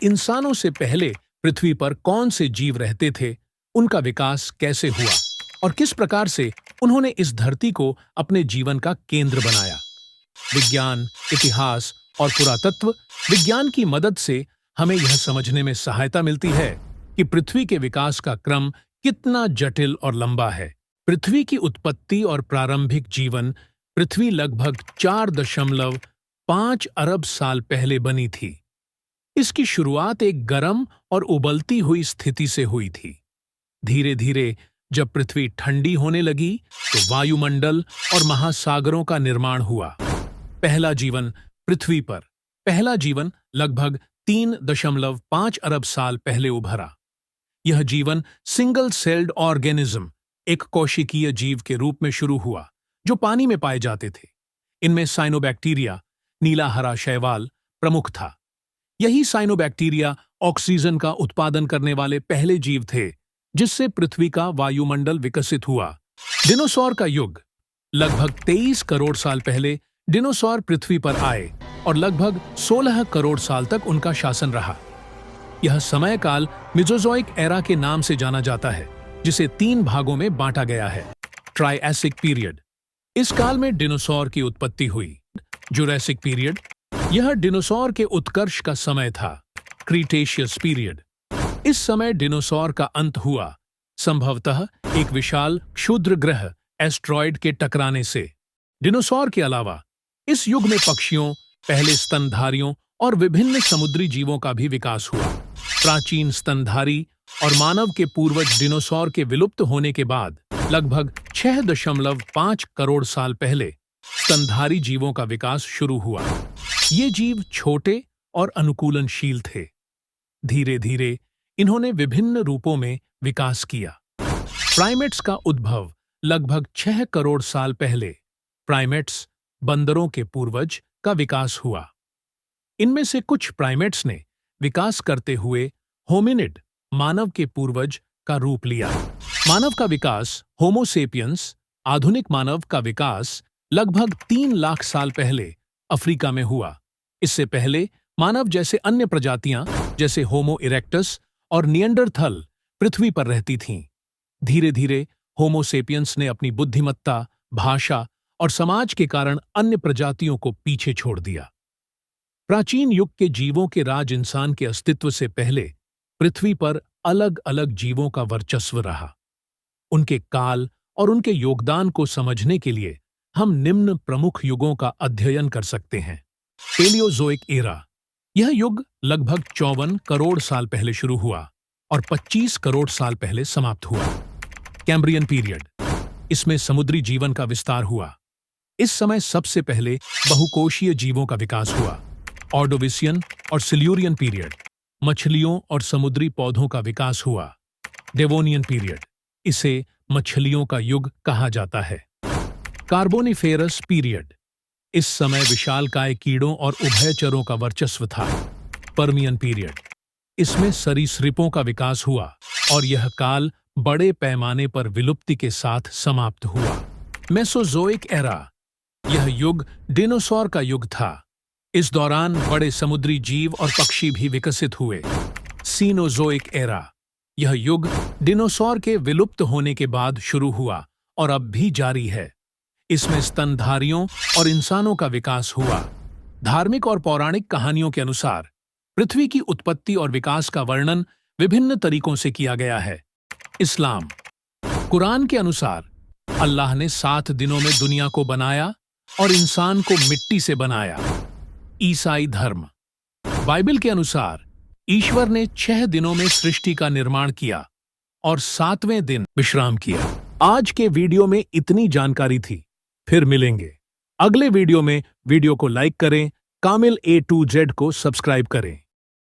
इंसानों से पहले पृथ्वी पर कौन से जीव रहते थे, उनका विकास कैसे हुआ और किस प्रकार से उन्होंने इस धरती को अपने जीवन का केंद्र बनाया। विज्ञान, इतिहास और पुरातत्व विज्ञान की मदद से हमें यह समझने में सहायता मिलती है कि पृथ्वी के विकास का क्रम कितना जटिल और लंबा है। पृथ्वी की उत्पत्ति और प्रारंभिक जीवन पृथ्वी लगभग 4.5 अरब साल पहले बनी थी। इसकी शुरुआत एक गर्म और उबलती हुई स्थिति से हुई थी। धीरे धीरे जब पृथ्वी ठंडी होने लगी तो वायुमंडल और महासागरों का निर्माण हुआ। पहला जीवन पृथ्वी पर पहला जीवन लगभग 3.5 अरब साल पहले उभरा। यह जीवन सिंगल सेल्ड ऑर्गेनिज्म, एक कोशिकीय जीव के रूप में शुरू हुआ जो पानी में पाए जाते थे। इनमें साइनोबैक्टीरिया, नीला हरा शैवाल प्रमुख था। यही साइनोबैक्टीरिया ऑक्सीजन का उत्पादन करने वाले पहले जीव थे जिससे पृथ्वी का वायुमंडल विकसित हुआ। डिनोसॉर का युग लगभग 23 करोड़ साल पहले डिनोसॉर पृथ्वी पर आए और लगभग 16 करोड़ साल तक उनका शासन रहा। यह समय काल मेसोजोइक एरा के नाम से जाना जाता है, जिसे 3 भागों में बांटा गया है। ट्राइएसिक पीरियड, इस काल में डिनोसॉर की उत्पत्ति हुई। जुरैसिक पीरियड, यह डिनोसॉर के उत्कर्ष का समय था। क्रीटेशियस पीरियड, इस समय डिनोसॉर का अंत हुआ, संभवतः एक विशाल क्षुद्र ग्रह एस्ट्रॉयड के टकराने से। डिनोसॉर के अलावा इस युग में पक्षियों, पहले स्तनधारियों और विभिन्न समुद्री जीवों का भी विकास हुआ। प्राचीन स्तनधारी और मानव के पूर्वज डिनोसॉर के विलुप्त होने के बाद लगभग 6.5 करोड़ साल पहले स्तनधारी जीवों का विकास शुरू हुआ। ये जीव छोटे और अनुकूलनशील थे। धीरे धीरे इन्होंने विभिन्न रूपों में विकास किया। प्राइमेट्स का उद्भव लगभग 6 करोड़ साल पहले प्राइमेट्स, बंदरों के पूर्वज, का विकास हुआ। इनमें से कुछ प्राइमेट्स ने विकास करते हुए होमिनिड, मानव के पूर्वज, का रूप लिया। मानव का विकास, होमो सेपियंस, आधुनिक मानव का विकास लगभग 3 लाख साल पहले अफ्रीका में हुआ। इससे पहले मानव जैसे अन्य प्रजातियां जैसे होमो इरेक्टस और निएंडरथल पृथ्वी पर रहती थीं। धीरे धीरे होमो सेपियंस ने अपनी बुद्धिमत्ता, भाषा और समाज के कारण अन्य प्रजातियों को पीछे छोड़ दिया। प्राचीन युग के जीवों के राज इंसान के अस्तित्व से पहले पृथ्वी पर अलग अलग जीवों का वर्चस्व रहा। उनके काल और उनके योगदान को समझने के लिए हम निम्न प्रमुख युगों का अध्ययन कर सकते हैं। पेलियोजोइक एरा, यह युग लगभग 54 करोड़ साल पहले शुरू हुआ और 25 करोड़ साल पहले समाप्त हुआ। कैम्ब्रियन पीरियड, इसमें समुद्री जीवन का विस्तार हुआ। इस समय सबसे पहले बहुकोशीय जीवों का विकास हुआ। ऑर्डोविसियन और सिल्यूरियन पीरियड, मछलियों और समुद्री पौधों का विकास हुआ। डेवोनियन पीरियड, इसे मछलियों का युग कहा जाता है। कार्बोनिफेरस पीरियड, इस समय विशालकाय कीड़ों और उभयचरों का वर्चस्व था। पर्मियन पीरियड, इसमें सरीसृपों का विकास हुआ और यह काल बड़े पैमाने पर विलुप्ति के साथ समाप्त हुआ। मेसोजोइक एरा, यह युग डिनोसॉर का युग था। इस दौरान बड़े समुद्री जीव और पक्षी भी विकसित हुए। सीनोजोइक एरा, यह युग डिनोसॉर के विलुप्त होने के बाद शुरू हुआ और अब भी जारी है। इसमें स्तनधारियों और इंसानों का विकास हुआ। धार्मिक और पौराणिक कहानियों के अनुसार पृथ्वी की उत्पत्ति और विकास का वर्णन विभिन्न तरीकों से किया गया है। इस्लाम, कुरान के अनुसार अल्लाह ने 7 दिनों में दुनिया को बनाया और इंसान को मिट्टी से बनाया। ईसाई धर्म, बाइबल के अनुसार ईश्वर ने 6 दिनों में सृष्टि का निर्माण किया और 7वें दिन विश्राम किया। आज के वीडियो में इतनी जानकारी थी। फिर मिलेंगे अगले वीडियो में। वीडियो को लाइक करें, कामिल A to Z को सब्सक्राइब करें।